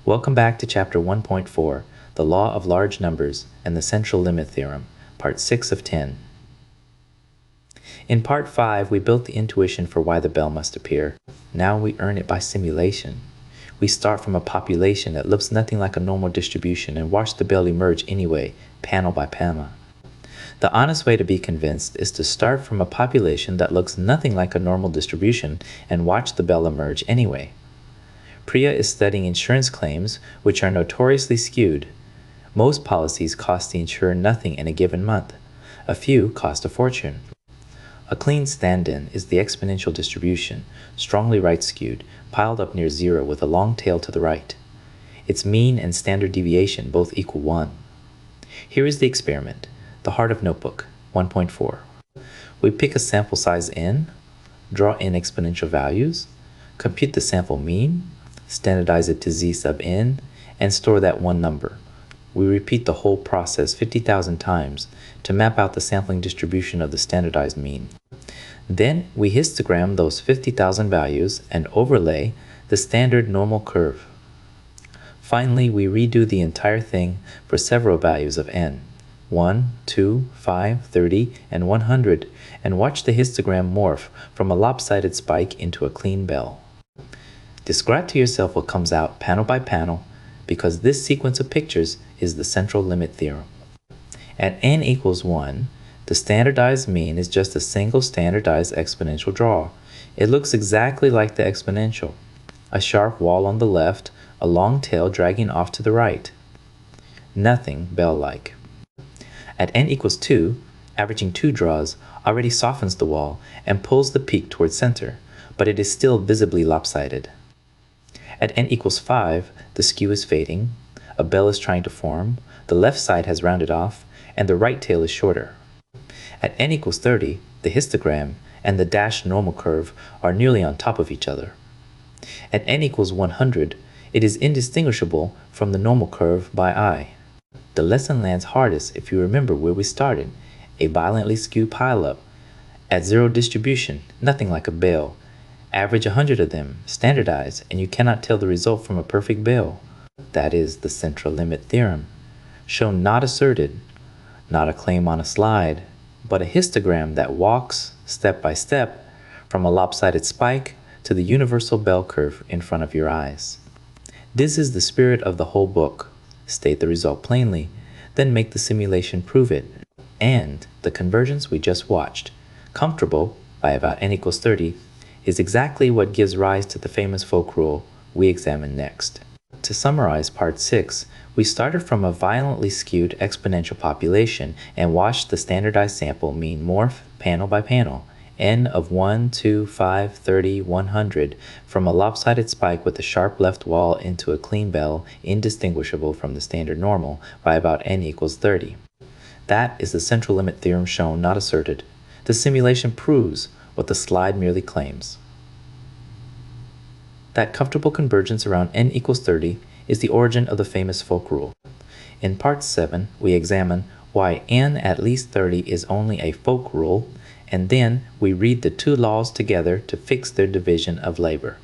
Welcome back to Chapter 1.4, The Law of Large Numbers and the Central Limit Theorem, Part 6 of 10. In Part 5, we built the intuition for why the bell must appear. Now we earn it by simulation. We start from a population that looks nothing like a normal distribution and watch the bell emerge anyway, panel by panel. The honest way to be convinced is to start from a population that looks nothing like a normal distribution and watch the bell emerge anyway. Priya is studying insurance claims, which are notoriously skewed. Most policies cost the insurer nothing in a given month. A few cost a fortune. A clean stand-in is the exponential distribution, strongly right skewed, piled up near zero with a long tail to the right. Its mean and standard deviation both equal 1. Here is the experiment, the heart of notebook, 1.4. We pick a sample size n, draw in exponential values, compute the sample mean, standardize it to z sub n, and store that one number. We repeat the whole process 50,000 times to map out the sampling distribution of the standardized mean. Then we histogram those 50,000 values and overlay the standard normal curve. Finally, we redo the entire thing for several values of n, 1, 2, 5, 30, and 100, and watch the histogram morph from a lopsided spike into a clean bell. Describe to yourself what comes out panel by panel, because this sequence of pictures is the central limit theorem. At n equals 1, the standardized mean is just a single standardized exponential draw. It looks exactly like the exponential. A sharp wall on the left, a long tail dragging off to the right. Nothing bell-like. At n equals 2, averaging 2 draws already softens the wall and pulls the peak towards center, but it is still visibly lopsided. At n equals 5, the skew is fading, a bell is trying to form, the left side has rounded off, and the right tail is shorter. At n equals 30, the histogram and the dashed normal curve are nearly on top of each other. At n equals 100, it is indistinguishable from the normal curve by eye. The lesson lands hardest if you remember where we started, a violently skewed pileup. At zero distribution, nothing like a bell. Average 100 of them, standardize, and you cannot tell the result from a perfect bell. That is the central limit theorem. Shown not asserted, not a claim on a slide, but a histogram that walks, step by step, from a lopsided spike to the universal bell curve in front of your eyes. This is the spirit of the whole book. State the result plainly, then make the simulation prove it. And the convergence we just watched, comfortable by about n equals 30, is exactly what gives rise to the famous folk rule we examine next. To summarize Part 6, we started from a violently skewed exponential population and watched the standardized sample mean morph panel by panel, n of 1, 2, 5, 30, 100, from a lopsided spike with a sharp left wall into a clean bell indistinguishable from the standard normal by about n equals 30. That is the central limit theorem shown, not asserted. The simulation proves what the slide merely claims. That comfortable convergence around n equals 30 is the origin of the famous folk rule. In Part 7, we examine why n at least 30 is only a folk rule, and then we read the two laws together to fix their division of labor.